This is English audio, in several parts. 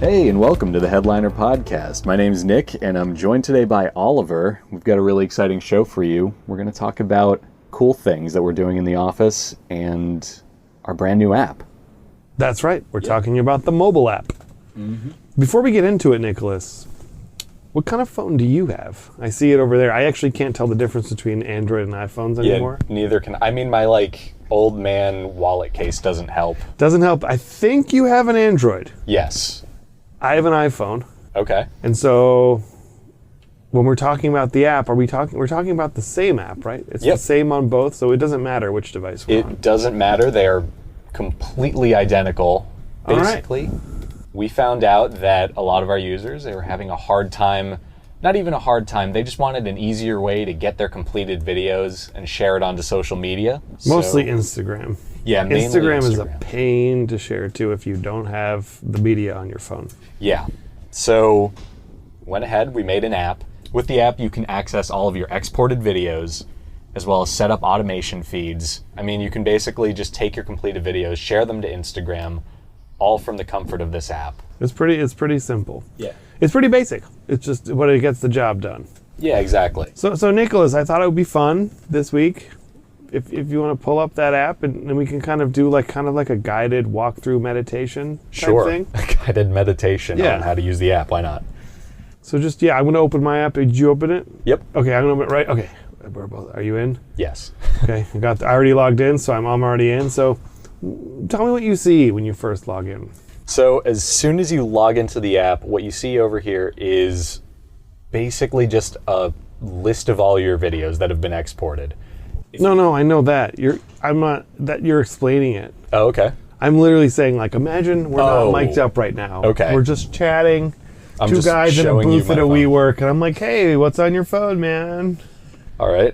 Hey, and welcome to the Headliner Podcast. My name's Nick, and I'm joined today by Oliver. We've got a really exciting show for you. We're going to talk about cool things that we're doing in the office and our brand new app. That's right. We're talking about the mobile app. Mm-hmm. Before we get into it, Nicholas, what kind of phone do you have? I see it over there. I actually can't tell the difference between Android and iPhones anymore. Yeah, neither can I. Mean, my old man wallet case doesn't help. Doesn't help. I think you have an Android. Yes. I have an iPhone. Okay. And so when we're talking about the app, we're talking about the same app, right? It's the same on both, so it doesn't matter which device we're on. It doesn't matter. They are completely identical, basically. All right. We found out that a lot of our users, they were having a hard time, not even a hard time, they just wanted an easier way to get their completed videos and share it onto social media. Mostly Instagram. Yeah, mainly Instagram is a pain to share to if you don't have the media on your phone. Yeah. So went ahead, we made an app. With the app, you can access all of your exported videos as well as set up automation feeds. I mean, you can basically just take your completed videos, share them to Instagram, all from the comfort of this app. It's pretty simple. Yeah. It's pretty basic. It's just what it gets the job done. Yeah, exactly. So Nicholas, I thought it would be fun this week if you want to pull up that app and we can kind of do like a guided walkthrough meditation type thing. A guided meditation on how to use the app. Why not? So just, I'm going to open my app. Did you open it? Yep. Okay, I'm going to open it right. Okay. We're both. Are you in? Yes. Okay. I already logged in, so I'm already in. So tell me what you see when you first log in. So as soon as you log into the app, what you see over here is basically just a list of all your videos that have been exported. No, I know that. You're explaining it. Oh, okay. I'm literally saying, imagine we're not mic'd up right now. Okay. We're just chatting. I'm two just guys in a showing booth you at a my phone. WeWork, and I'm like, hey, what's on your phone, man? All right.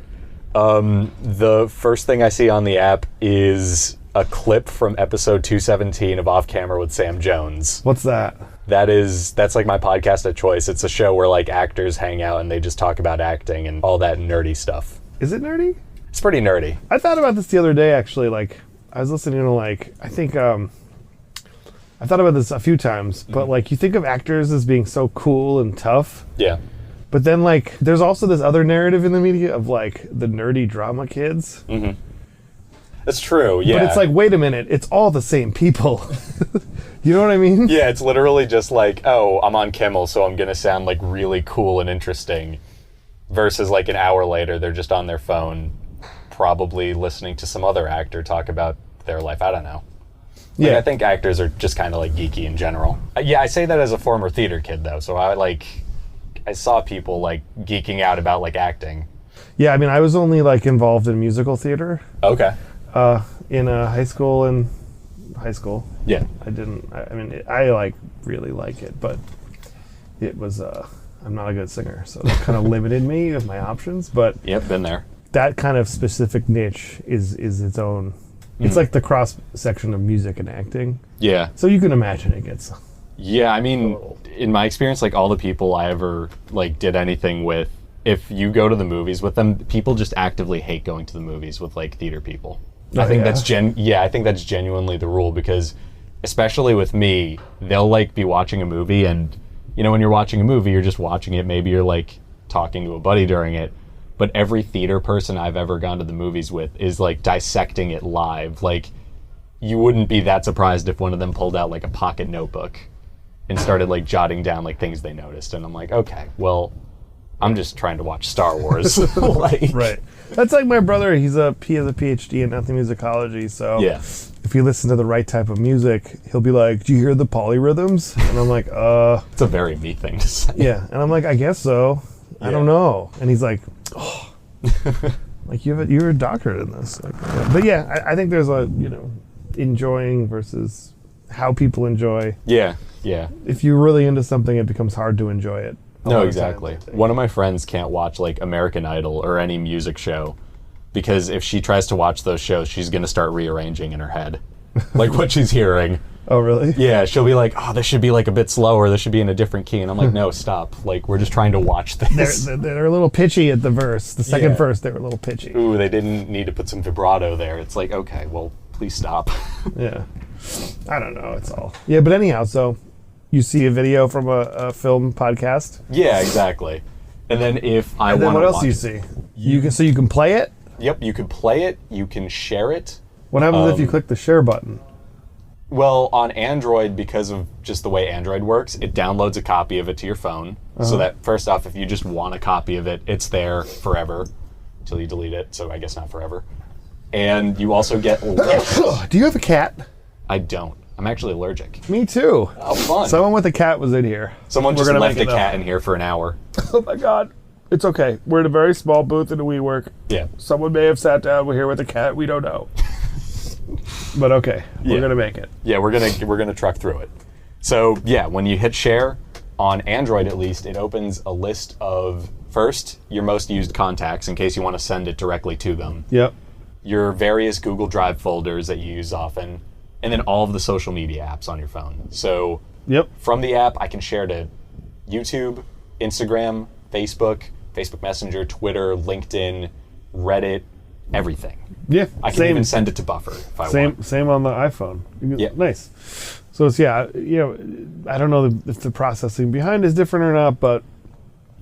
The first thing I see on the app is a clip from episode 217 of Off Camera with Sam Jones. What's that? That's like my podcast of choice. It's a show where actors hang out and they just talk about acting and all that nerdy stuff. Is it nerdy? It's pretty nerdy. I thought about this the other day, actually. I was listening to, I think, I thought about this a few times, but, you think of actors as being so cool and tough. Yeah. But then, there's also this other narrative in the media of, the nerdy drama kids. Mm-hmm. That's true, yeah. But it's wait a minute, it's all the same people. You know what I mean? Yeah, it's literally just I'm on Kimmel, so I'm going to sound, really cool and interesting. Versus, an hour later, they're just on their phone, probably listening to some other actor talk about their life. I don't know. I think actors are just kind of geeky in general. Yeah, I say that as a former theater kid though. So I saw people geeking out about acting. Yeah, I mean, I was only involved in musical theater. Okay. In high school Yeah. I really like it, but it was I'm not a good singer, so that kind of limited me with my options. But yep, been there. That kind of specific niche is its own. It's like the cross section of music and acting. Yeah. So you can imagine it gets. Yeah, I mean, in my experience, all the people I ever did anything with, if you go to the movies with them, people just actively hate going to the movies with theater people. I think that's genuinely the rule, because especially with me, they'll be watching a movie, and when you're watching a movie, you're just watching it. Maybe you're talking to a buddy during it. But every theater person I've ever gone to the movies with is dissecting it live. You wouldn't be that surprised if one of them pulled out a pocket notebook and started jotting down things they noticed. And I'm like, okay, well, I'm just trying to watch Star Wars. Right. That's my brother. He has a PhD in ethnomusicology. So yeah. If you listen to the right type of music, he'll be like, do you hear the polyrhythms? And I'm like, It's a very me thing to say. Yeah. And I'm like, I guess so. I don't know. And he's like, oh, you're a doctorate in this. But yeah, I think there's a, enjoying versus how people enjoy. Yeah, yeah. If you're really into something, it becomes hard to enjoy it. No, exactly. One of my friends can't watch American Idol or any music show because if she tries to watch those shows, she's going to start rearranging in her head, what she's hearing. Oh, really? Yeah, she'll be like, oh, this should be a bit slower. This should be in a different key. And I'm like, no, stop. We're just trying to watch this. They're a little pitchy at the verse. The second verse, they were a little pitchy. Ooh, they didn't need to put some vibrato there. It's okay, well, please stop. Yeah. I don't know. It's all. Yeah, but anyhow, so you see a video from a film podcast. Yeah, exactly. And then if I want to And then what else watch do you see? You can play it. Yep, you can play it, you can share it. What happens if you click the share button? Well, on Android, because of just the way Android works, it downloads a copy of it to your phone. So that, first off, if you just want a copy of it, it's there forever until you delete it. So I guess not forever. And you also get lists. Do you have a cat? I don't. I'm actually allergic. Me too. Oh, fun. Someone with a cat was in here. Someone just left a cat in here for an hour. Oh my god. It's okay. We're in a very small booth in a WeWork. Yeah. Someone may have sat down here with a cat. We don't know. But okay, we're gonna make it. Yeah, we're gonna truck through it. So yeah, when you hit share, on Android at least, it opens a list of, first, your most used contacts in case you want to send it directly to them. Yep. Your various Google Drive folders that you use often, and then all of the social media apps on your phone. So Yep. from the app, I can share to YouTube, Instagram, Facebook Messenger, Twitter, LinkedIn, Reddit, everything. Yeah. I can even send it to Buffer if I want. Same on the iPhone. Yeah. Nice. So it's I don't know if the processing behind is different or not, but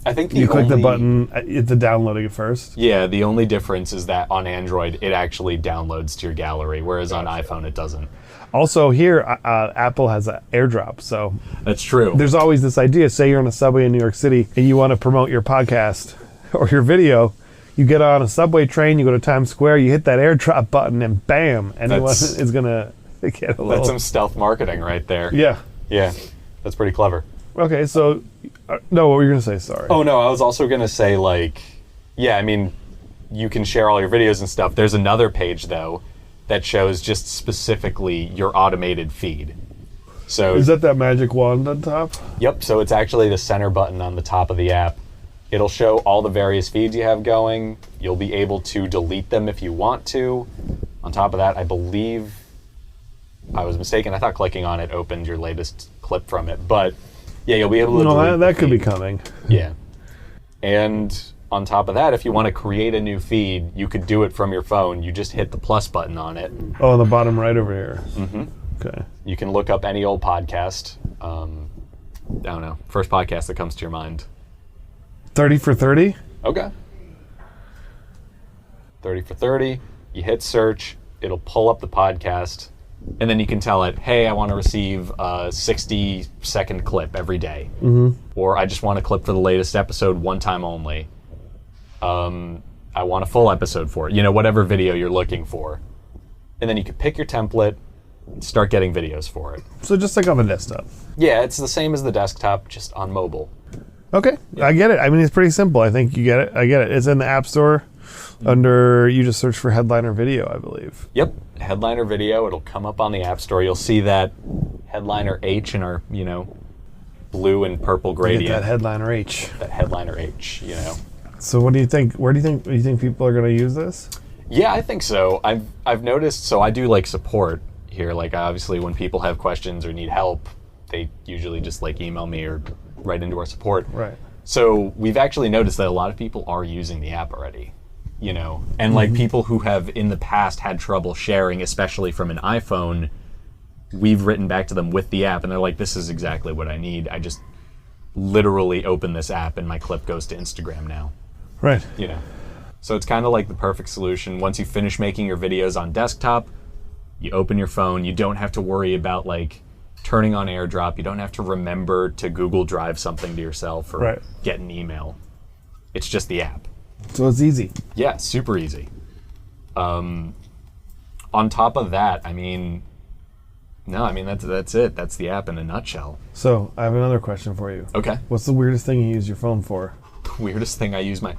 I think you click the button, it's downloading it first. Yeah, the only difference is that on Android, it actually downloads to your gallery, whereas on iPhone, it doesn't. Also, here, Apple has an AirDrop, so That's true. there's always this idea. Say you're on a subway in New York City and you want to promote your podcast or your video. You get on a subway train, you go to Times Square, you hit that AirDrop button, and bam, anyone is gonna get a little. That's some stealth marketing right there. Yeah. Yeah, that's pretty clever. Okay, so no, what were you gonna say? Sorry. Oh no, I was also gonna say I mean, you can share all your videos and stuff. There's another page though that shows just specifically your automated feed. So is that magic wand on top? Yep. So it's actually the center button on the top of the app. It'll show all the various feeds you have going. You'll be able to delete them if you want to. On top of that, I believe I was mistaken. I thought clicking on it opened your latest clip from it, but yeah, you'll be able to. No, that could be coming. Yeah, and on top of that, if you want to create a new feed, you could do it from your phone. You just hit the plus button on it. Oh, on the bottom right over here. Mm-hmm. Okay. You can look up any old podcast. I don't know, first podcast that comes to your mind. 30 for 30? Okay. 30 for 30. You hit search. It'll pull up the podcast. And then you can tell it, hey, I want to receive a 60-second clip every day. Mm-hmm. Or I just want a clip for the latest episode one time only. I want a full episode for it. Whatever video you're looking for. And then you can pick your template and start getting videos for it. So just like on the desktop. Yeah, it's the same as the desktop, just on mobile. Okay, yeah. I get it. I mean, it's pretty simple. I think you get it. I get it. It's in the App Store you just search for Headliner Video, I believe. Yep, Headliner Video. It'll come up on the App Store. You'll see that Headliner H in our, blue and purple gradient. Get that Headliner H. That Headliner H, So what do you think? Do you think people are going to use this? Yeah, I think so. I've noticed, so I do support here. Obviously when people have questions or need help, they usually just email me or right into our support. Right. So we've actually noticed that a lot of people are using the app already, and people who have in the past had trouble sharing, especially from an iPhone, we've written back to them with the app and they're like, this is exactly what I need. I just literally open this app and my clip goes to Instagram now. Right. So it's kind of like the perfect solution. Once you finish making your videos on desktop, you open your phone. You don't have to worry about turning on AirDrop. You don't have to remember to Google Drive something to yourself or get an email. It's just the app. So it's easy. Yeah, super easy. On top of that, that's it. That's the app in a nutshell. So I have another question for you. Okay. What's the weirdest thing you use your phone for? Weirdest thing I use my...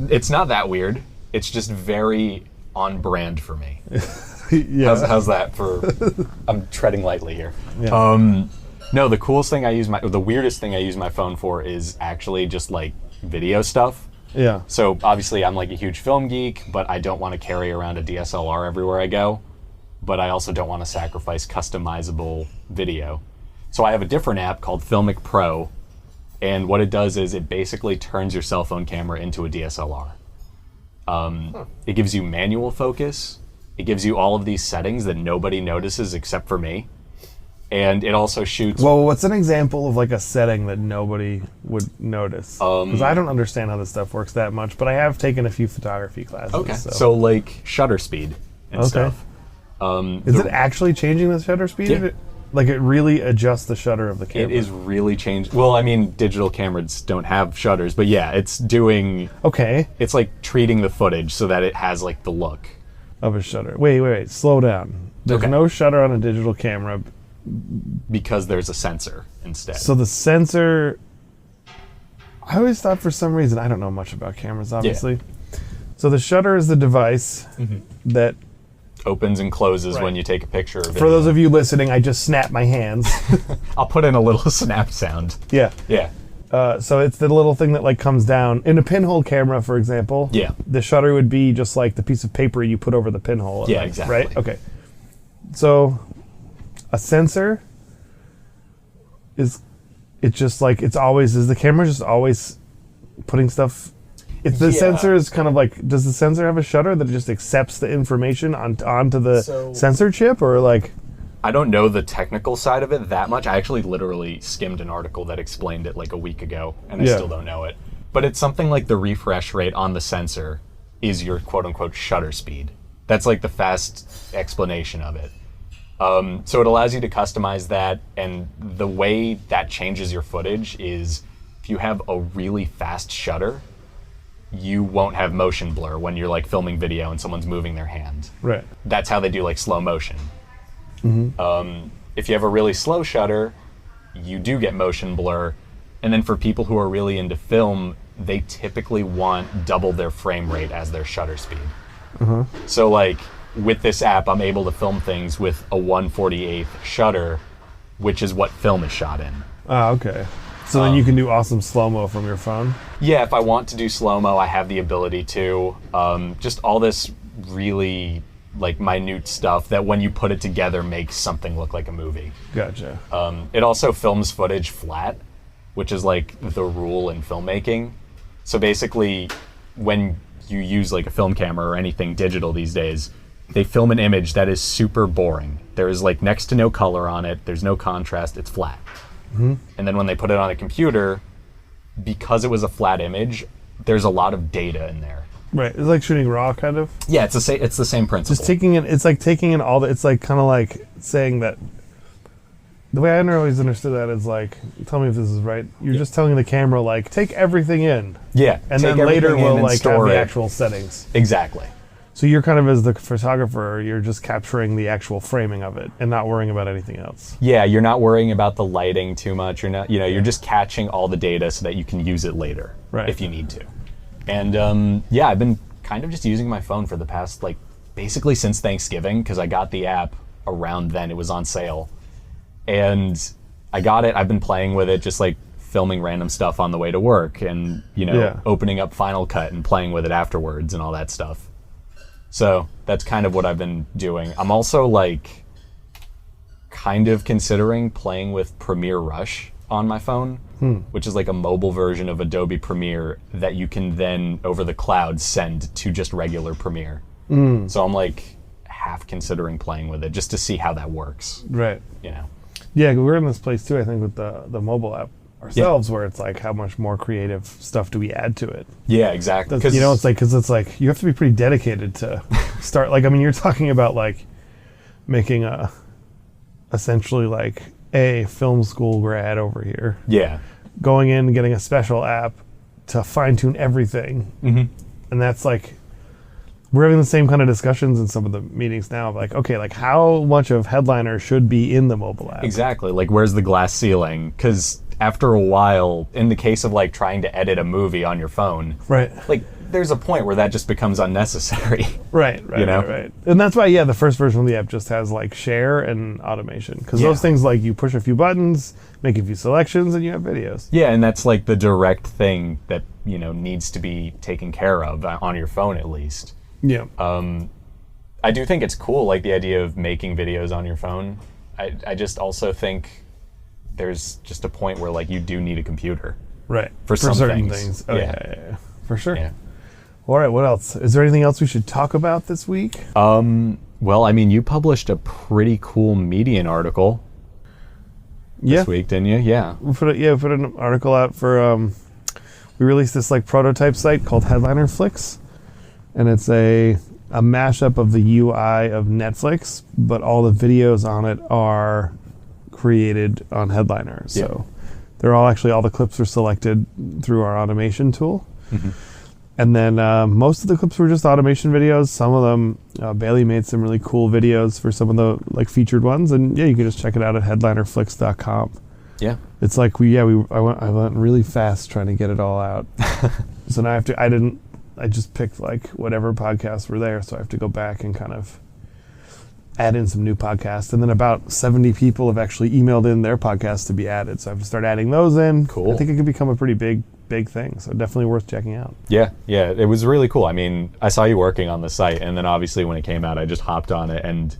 it's not that weird. It's just very on brand for me. Yeah. How's that for... I'm treading lightly here. Yeah. No, the weirdest thing I use my phone for is actually just video stuff. Yeah. So obviously I'm a huge film geek, but I don't want to carry around a DSLR everywhere I go. But I also don't want to sacrifice customizable video. So I have a different app called Filmic Pro, and what it does is it basically turns your cell phone camera into a DSLR. It gives you manual focus. It gives you all of these settings that nobody notices except for me. and it also shoots. Well, what's an example of like a setting that nobody would notice? Because I don't understand how this stuff works that much, but I have taken a few photography classes. Okay. So like shutter speed and stuff. Is it actually changing the shutter speed? Yeah. Like it really adjusts the shutter of the camera? It is really changed. Well, I mean, digital cameras don't have shutters, but yeah, it's doing... Okay. It's like treating the footage so that it has like the look. Of a shutter. Wait. Slow down. There's no shutter on a digital camera. Because there's a sensor instead. So the sensor... I always thought for some reason, I don't know much about cameras, obviously. Yeah. So the shutter is the device that... opens and closes when you take a picture of it. For those of you listening, I just snapped my hands. I'll put in a little snap sound. Yeah. Yeah. So it's the little thing that like comes down. In a pinhole camera, for example, the shutter would be just like the piece of paper you put over the pinhole. Yeah, exactly. Right? Okay. So a sensor is, it's just like, it's always, is the camera just always putting stuff... If the sensor is kind of like, does the sensor have a shutter that just accepts the information onto the sensor chip, or like? I don't know the technical side of it that much. I actually literally skimmed an article that explained it like a week ago, and I still don't know it. But it's something like the refresh rate on the sensor is your quote-unquote shutter speed. That's like the fast explanation of it. So it allows you to customize that, and the way that changes your footage is if you have a really fast shutter, you won't have motion blur when you're like filming video and someone's moving their hand. Right. That's how they do like slow motion. If you have a really slow shutter, you do get motion blur. And then for people who are really into film, they typically want double their frame rate as their shutter speed. So like with this app, I'm able to film things with a 1/48th shutter, which is what film is shot in. Oh, okay. So then you can do awesome slow-mo from your phone? Yeah, if I want to do slow-mo, I have the ability to. Just all this really like minute stuff that when you put it together makes something look like a movie. Gotcha. It also films footage flat, which is like the rule in filmmaking. So basically, when you use like a film camera or anything digital these days, they film an image that is super boring. There is like next to no color on it. There's no contrast. It's flat. And then when they put it on a computer, because it was a flat image, there's a lot of data in there. Right. It's like shooting RAW, kind of. Yeah, it's the same principle. Just taking it. It's like taking in all the. It's like kind of like saying that. The way I always understood that is like, tell me if this is right. You're just telling the camera like, take everything in. Yeah. And then later we'll like have the actual settings. Exactly. So you're kind of, as the photographer, you're just capturing the actual framing of it and not worrying about anything else. Yeah, you're not worrying about the lighting too much. You're not, you're just catching all the data so that you can use it later if you need to. And yeah, I've been kind of just using my phone for the past, like, basically since Thanksgiving, because I got the app around then. It was on sale. And I got it. I've been playing with it, just like filming random stuff on the way to work and, opening up Final Cut and playing with it afterwards and all that stuff. So that's kind of what I've been doing. I'm also like kind of considering playing with Premiere Rush on my phone, which is like a mobile version of Adobe Premiere that you can then over the cloud send to just regular Premiere. So I'm like half considering playing with it just to see how that works. Right. Yeah, we're in this place too, I think, with the mobile app ourselves, where it's like, how much more creative stuff do we add to it? Yeah, exactly. It's like you have to be pretty dedicated to start. Like, I mean, you're talking about like making essentially like a film school grad over here. Yeah. Going in and getting a special app to fine tune everything, and that's like. We're having the same kind of discussions in some of the meetings now of like, okay, like how much of Headliner should be in the mobile app? Exactly. Like, where's the glass ceiling? Because after a while, in the case of like trying to edit a movie on your phone, right? Like, there's a point where that just becomes unnecessary. Right. And that's why, the first version of the app just has like share and automation. Because those things, like, you push a few buttons, make a few selections, and you have videos. Yeah, and that's like the direct thing that, needs to be taken care of on your phone at least. Yeah. I do think it's cool, like the idea of making videos on your phone. I just also think there's just a point where like you do need a computer. Right. For some certain things. Oh, yeah. For sure. Yeah. All right, what else? Is there anything else we should talk about this week? Well, I mean, you published a pretty cool Median article. Yeah. this week, didn't you? Yeah. We put an article out for we released this like prototype site called Headliner Flicks, and it's a mashup of the UI of Netflix, but all the videos on it are created on Headliner. So they're all the clips are selected through our automation tool. Mm-hmm. And then most of the clips were just automation videos. Some of them, Bailey made some really cool videos for some of the like featured ones. And yeah, you can just check it out at headlinerflix.com. Yeah. It's like I went really fast trying to get it all out. So now I just picked like whatever podcasts were there. So I have to go back and kind of add in some new podcasts. And then about 70 people have actually emailed in their podcasts to be added. So I have to start adding those in. Cool. I think it could become a pretty big thing. So definitely worth checking out. Yeah. It was really cool. I mean, I saw you working on the site, and then obviously when it came out, I just hopped on it, and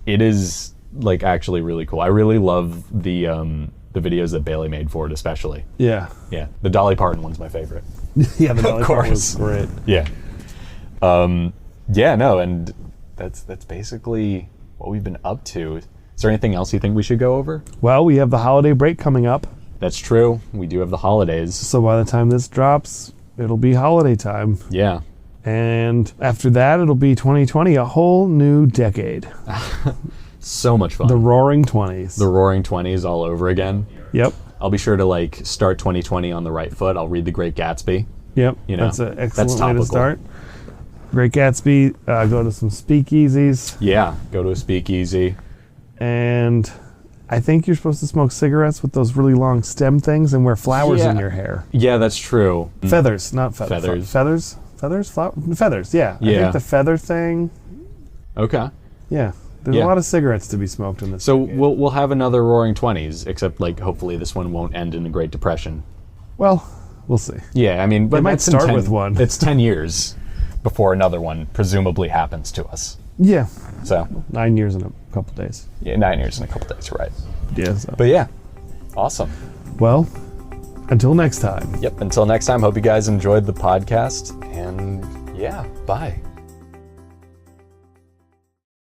it is like actually really cool. I really love the videos that Bailey made for it, especially. Yeah. Yeah. The Dolly Parton one's my favorite. Yeah, the Dolly Parton course. was great. Yeah. And that's basically what we've been up to. Is there anything else you think we should go over? Well, we have the holiday break coming up. That's true. We do have the holidays. So by the time this drops, it'll be holiday time. Yeah. And after that, it'll be 2020, a whole new decade. So much fun. The Roaring 20s. The Roaring 20s all over again. Yep. I'll be sure to like start 2020 on the right foot. I'll read The Great Gatsby. Yep. You know, that's an excellent that's way topical. to start. Great Gatsby, go to some speakeasies. Yeah, go to a speakeasy. And I think you're supposed to smoke cigarettes with those really long stem things and wear flowers in your hair. Yeah, that's true. Feathers, not feathers. Feathers. Feathers, yeah. I think the feather thing. Okay. Yeah. There's a lot of cigarettes to be smoked in this. So we'll have another Roaring 20s, except like hopefully this one won't end in the Great Depression. Well, we'll see. Yeah, I mean, but it might start with one. It's 10 years before another one presumably happens to us. Yeah. So 9 years in a couple days. Yeah, 9 years in a couple days, right? Yeah. So. But yeah, awesome. Well, until next time. Yep. Until next time. Hope you guys enjoyed the podcast, and yeah, bye.